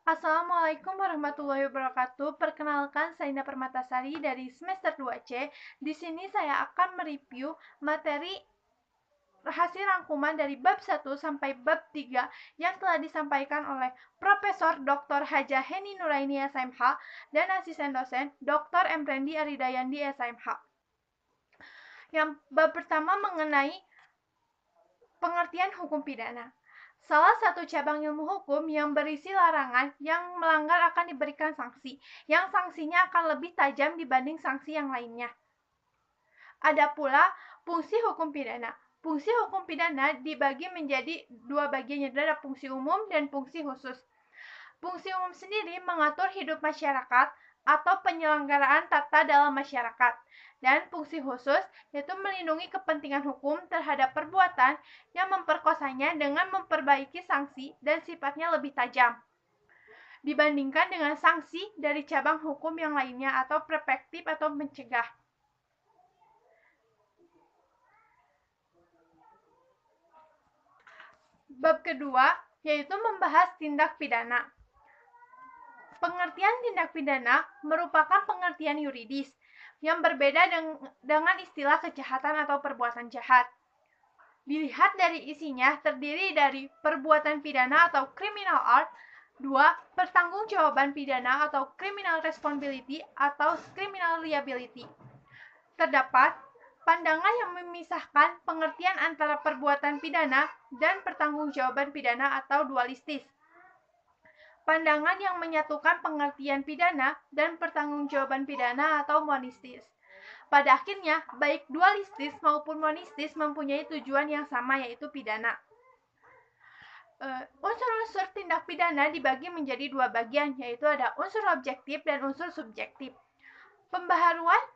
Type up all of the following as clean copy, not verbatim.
Assalamualaikum warahmatullahi wabarakatuh. Perkenalkan, saya Indah Permatasari dari semester 2C. Di sini saya akan mereview materi hasil rangkuman dari bab 1 sampai bab 3 yang telah disampaikan oleh Profesor Dr. Hajah Heni Nuraini SMH dan asisten dosen Dr. Emrendi Aridayandi SMH. Yang bab pertama mengenai pengertian hukum pidana. Salah satu cabang ilmu hukum yang berisi larangan yang melanggar akan diberikan sanksi, yang sanksinya akan lebih tajam dibanding sanksi yang lainnya. Ada pula fungsi hukum pidana. Fungsi hukum pidana dibagi menjadi dua bagian, yaitu ada fungsi umum dan fungsi khusus. Fungsi umum sendiri mengatur hidup masyarakat atau penyelenggaraan tata dalam masyarakat. Dan fungsi khusus yaitu melindungi kepentingan hukum terhadap perbuatan yang memperkosanya dengan memperbaiki sanksi dan sifatnya lebih tajam dibandingkan dengan sanksi dari cabang hukum yang lainnya atau preventif atau mencegah. Bab kedua yaitu membahas tindak pidana. Pengertian tindak pidana merupakan pengertian yuridis yang berbeda dengan istilah kejahatan atau perbuatan jahat. Dilihat dari isinya, terdiri dari perbuatan pidana atau criminal act, 2. Pertanggungjawaban pidana atau criminal responsibility atau criminal liability. Terdapat pandangan yang memisahkan pengertian antara perbuatan pidana dan pertanggungjawaban pidana atau dualistis. Pandangan yang menyatukan pengertian pidana dan pertanggungjawaban pidana atau monistis. Pada akhirnya, baik dualistis maupun monistis mempunyai tujuan yang sama, yaitu pidana. Unsur-unsur tindak pidana dibagi menjadi dua bagian, yaitu ada unsur objektif dan unsur subjektif. Pembaharuan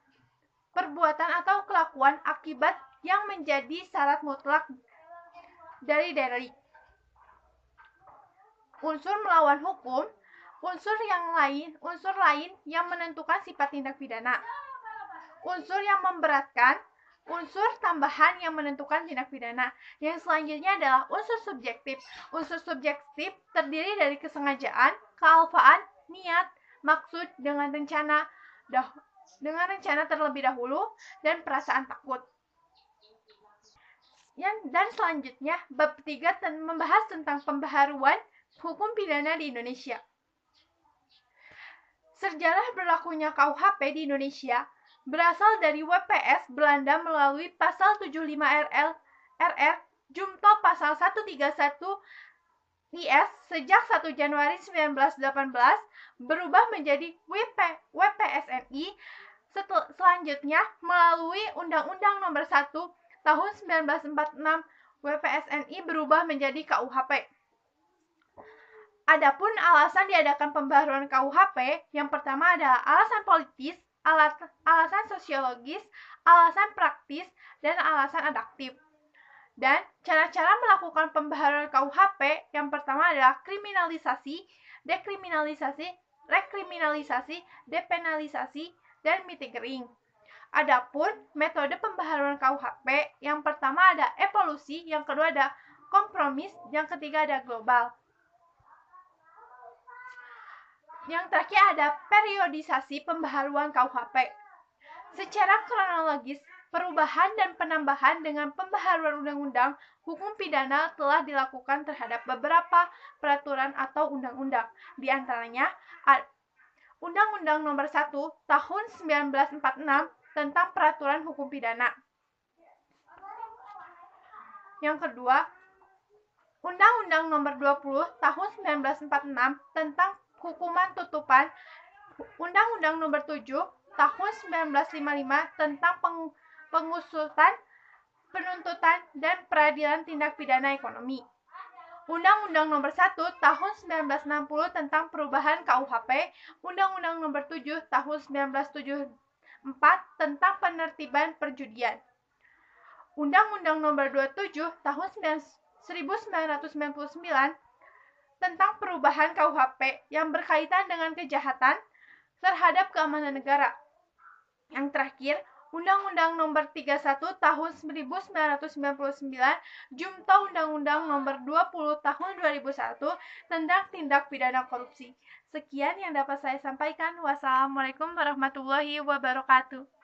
perbuatan atau kelakuan akibat yang menjadi syarat mutlak dari delik. Unsur melawan hukum, unsur lain yang menentukan sifat tindak pidana. Unsur yang memberatkan, unsur tambahan yang menentukan tindak pidana. Yang selanjutnya adalah unsur subjektif. Unsur subjektif terdiri dari kesengajaan, kealpaan, niat, maksud dengan rencana terlebih dahulu, dan perasaan takut. Dan selanjutnya, bab 3 membahas tentang pembaharuan hukum pidana di Indonesia. Sejarah berlakunya KUHP di Indonesia berasal dari WPS Belanda melalui pasal 75 RR Jumto pasal 131 IS sejak 1 Januari 1918 berubah menjadi WPSNI. Selanjutnya melalui Undang-Undang Nomor 1 Tahun 1946 WPSNI berubah menjadi KUHP. Adapun alasan diadakan pembaharuan KUHP, yang pertama adalah alasan politis, alasan sosiologis, alasan praktis, dan alasan adaptif. Dan cara-cara melakukan pembaharuan KUHP yang pertama adalah kriminalisasi, dekriminalisasi, rekriminalisasi, depenalisasi, dan mitigering. Adapun metode pembaharuan KUHP, yang pertama ada evolusi, yang kedua ada kompromis, yang ketiga ada global. Yang terakhir ada periodisasi pembaharuan KUHP. Secara kronologis, perubahan dan penambahan dengan pembaharuan undang-undang hukum pidana telah dilakukan terhadap beberapa peraturan atau undang-undang. Di antaranya, Undang-Undang Nomor 1 Tahun 1946 tentang peraturan hukum pidana. Yang kedua, Undang-Undang Nomor 20 Tahun 1946 tentang hukuman tutupan, Undang-Undang Nomor 7 Tahun 1955 tentang pengusutan, penuntutan, dan peradilan tindak pidana ekonomi. Undang-Undang Nomor 1 Tahun 1960 tentang perubahan KUHP, Undang-Undang Nomor 7 Tahun 1974 tentang penertiban perjudian. Undang-Undang Nomor 27 Tahun 1999 tentang perubahan KUHP yang berkaitan dengan kejahatan terhadap keamanan negara. Yang terakhir, Undang-Undang Nomor 31 Tahun 1999, Junto Undang-Undang Nomor 20 Tahun 2001 tentang tindak pidana korupsi. Sekian yang dapat saya sampaikan. Wassalamualaikum warahmatullahi wabarakatuh.